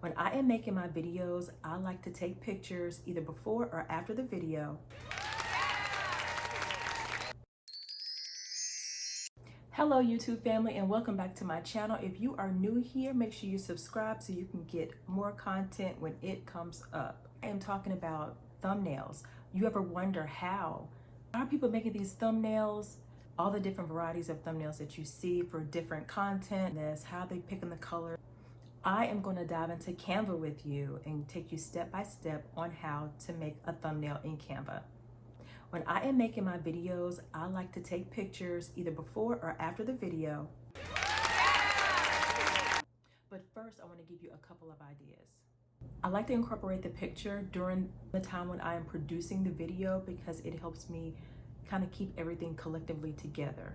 When I am making my videos, I like to take pictures either before or after the video. Hello YouTube family, and welcome back to my channel. If you are new here, make sure you subscribe so you can get more content when it comes up. I am talking about thumbnails. You ever wonder how are people making these thumbnails? All the different varieties of thumbnails that you see for different content, how they picking the color. I am going to dive into Canva with you and take you step by step on how to make a thumbnail in Canva. When I am making my videos, I like to take pictures either before or after the video. But first, I want to give you a couple of ideas. I like to incorporate the picture during the time when I am producing the video because it helps me kind of keep everything collectively together.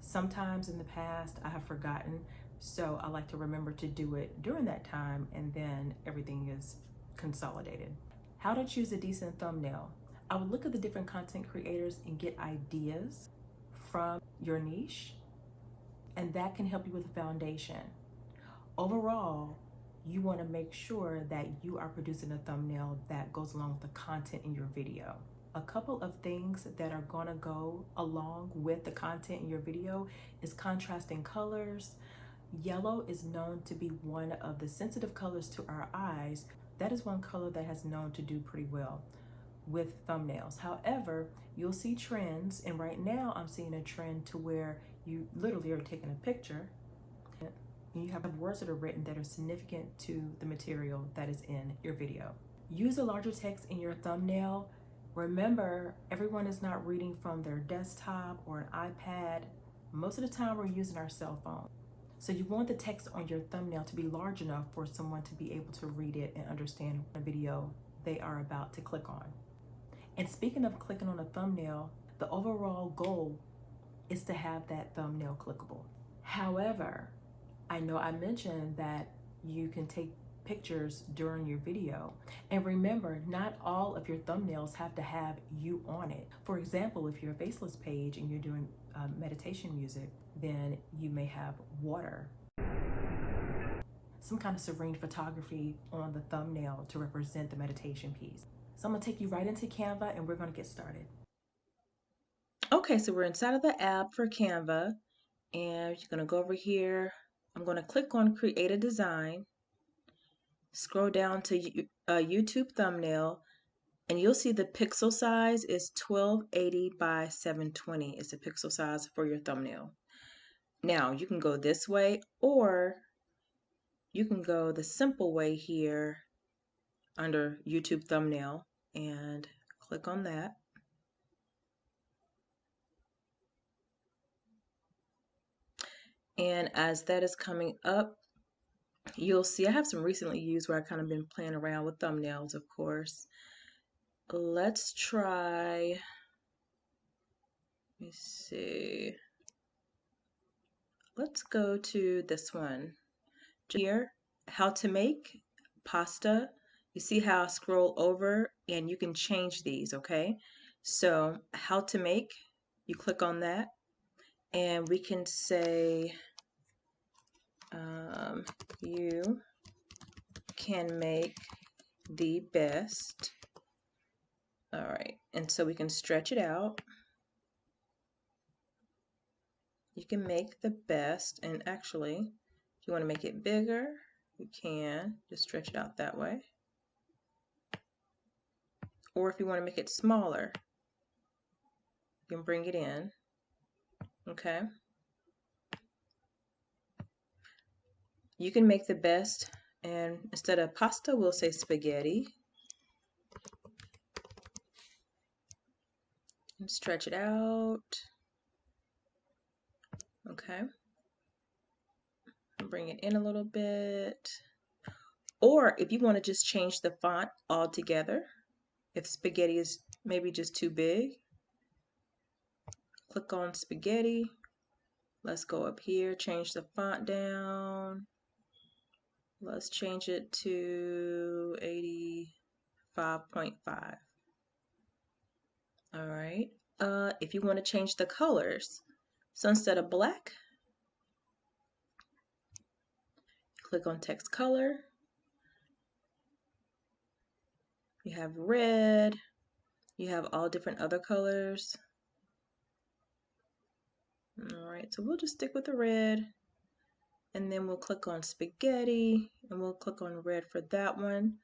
Sometimes in the past, I have forgotten, so I like to remember to do it during that time, and then everything is consolidated. How to choose a decent thumbnail. I would look at the different content creators and get ideas from your niche, and that can help you with the foundation. Overall, you want to make sure that you are producing a thumbnail that goes along with the content in your video. A couple of things that are going to go along with the content in your video is contrasting colors. Yellow is known to be one of the sensitive colors to our eyes. That is one color that has known to do pretty well with thumbnails. However, you'll see trends, and right now I'm seeing a trend to where you literally are taking a picture and you have words that are written that are significant to the material that is in your video. Use a larger text in your thumbnail. Remember, everyone is not reading from their desktop or an iPad. Most of the time we're using our cell phone. So you want the text on your thumbnail to be large enough for someone to be able to read it and understand the video they are about to click on. And speaking of clicking on a thumbnail, the overall goal is to have that thumbnail clickable. However, I know I mentioned that you can take pictures during your video. And remember, not all of your thumbnails have to have you on it. For example, if you're a faceless page and you're doing meditation music, then you may have water, some kind of serene photography on the thumbnail to represent the meditation piece. So I'm gonna take you right into Canva and we're gonna get started. Okay, so we're inside of the app for Canva, and you're gonna go over here. I'm gonna click on Create a Design, scroll down to YouTube thumbnail, and you'll see the pixel size is 1280 by 720 is the pixel size for your thumbnail. Now you can go this way, or you can go the simple way here under YouTube thumbnail and click on that. And as that is coming up, you'll see I have some recently used where I kind of been playing around with thumbnails, of course. Let's try, let me see. Let's go to this one. Here, how to make pasta. You see how I scroll over and you can change these, okay? So how to make, you click on that and we can say you can make the best. All right, and so we can stretch it out. You can make the best, and actually, if you want to make it bigger, you can just stretch it out that way. Or if you want to make it smaller, you can bring it in, okay? You can make the best, and instead of pasta, we'll say spaghetti. And stretch it out, okay? Bring it in a little bit. Or if you want to just change the font altogether, if spaghetti is maybe just too big, click on spaghetti. Let's go up here, change the font down. Let's change it to 85.5. All right. If you want to change the colors, so instead of black, click on text color. have red, you have all different other colors. All right, so we'll just stick with the red, and then we'll click on spaghetti, and we'll click on red for that one.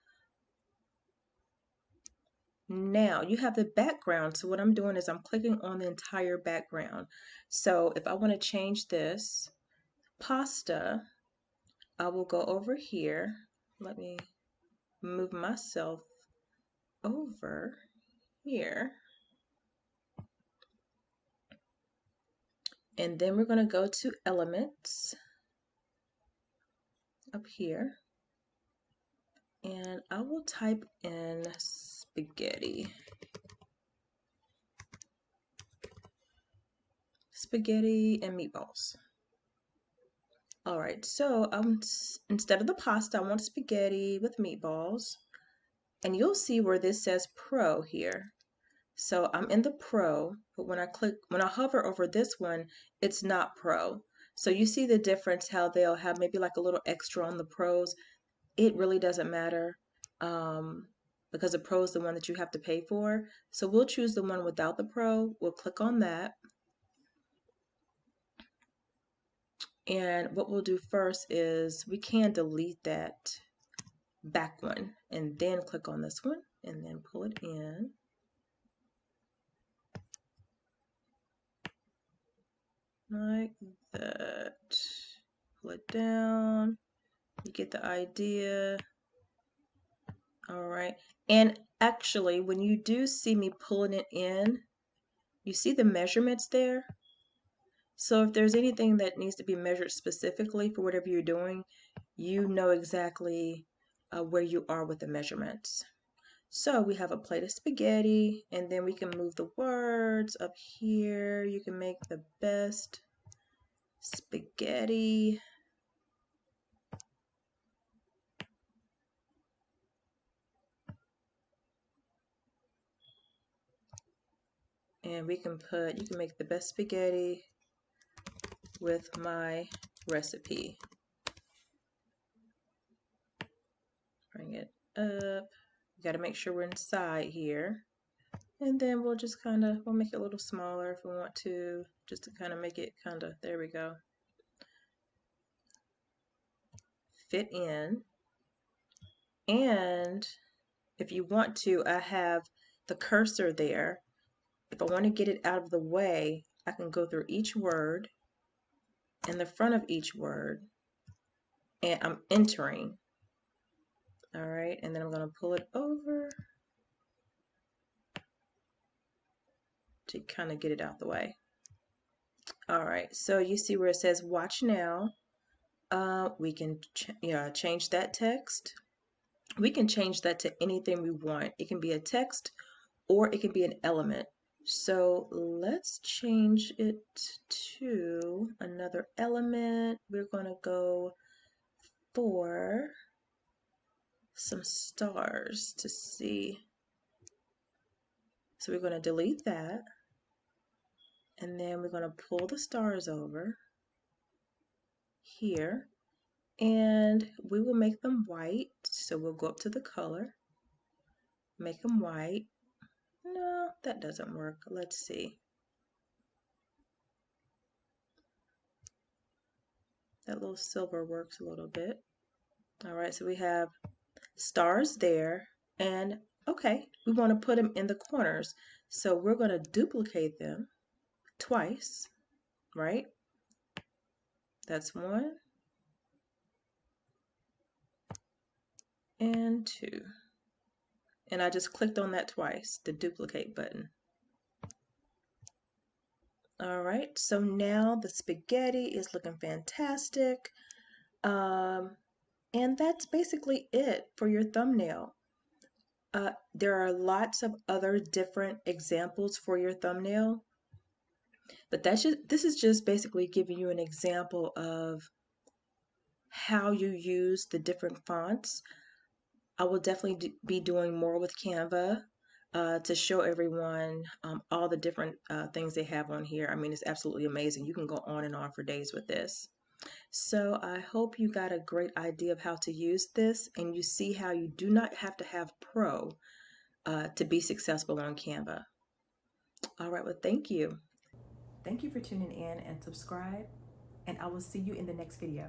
Now you have the background, so what I'm doing is I'm clicking on the entire background. So if I want to change this pasta, I will go over here. Let me move myself over here. And then we're going to go to elements up here. And I will type in spaghetti. Spaghetti and meatballs. All right, so instead of the pasta, I want spaghetti with meatballs. And you'll see where this says Pro here. So I'm in the Pro, but when I hover over this one, it's not Pro. So you see the difference, how they'll have maybe like a little extra on the Pros. It really doesn't matter because the Pro is the one that you have to pay for. So we'll choose the one without the Pro. We'll click on that. And what we'll do first is we can delete that back one and then click on this one and then pull it in. Like that. Pull it down. You get the idea. All right. And actually, when you do see me pulling it in, you see the measurements there. So if there's anything that needs to be measured specifically for whatever you're doing, you know exactly where you are with the measurements. So we have a plate of spaghetti, and then we can move the words up here. You can make the best spaghetti. And we can put, you can make the best spaghetti with my recipe. Bring it up. You got to make sure we're inside here. And then we'll just we'll make it a little smaller if we want to, just to kind of make it there we go, fit in. And if you want to, I have the cursor there. If I want to get it out of the way, I can go through each word and the front of each word, and I'm entering. All right, and then I'm going to pull it over to kind of get it out the way. All right, so you see where it says watch now. We can change that text. We can change that to anything we want. It can be a text or it can be an element. So let's change it to another element. We're going to go for some stars to see. So we're going to delete that. And then we're going to pull the stars over here. And we will make them white. So we'll go up to the color, make them white. No, that doesn't work. Let's see. That little silver works a little bit. All right, so we have stars there. And okay, we want to put them in the corners. So we're going to duplicate them twice, right? That's 1 and 2. And I just clicked on that twice, the duplicate button. All right, so now the spaghetti is looking fantastic. And that's basically it for your thumbnail. There are lots of other different examples for your thumbnail, but this is just basically giving you an example of how you use the different fonts. I will definitely be doing more with Canva to show everyone all the different things they have on here. I mean, it's absolutely amazing. You can go on and on for days with this. So I hope you got a great idea of how to use this, and you see how you do not have to have Pro to be successful on Canva. All right, well, thank you. Thank you for tuning in and subscribe, and I will see you in the next video.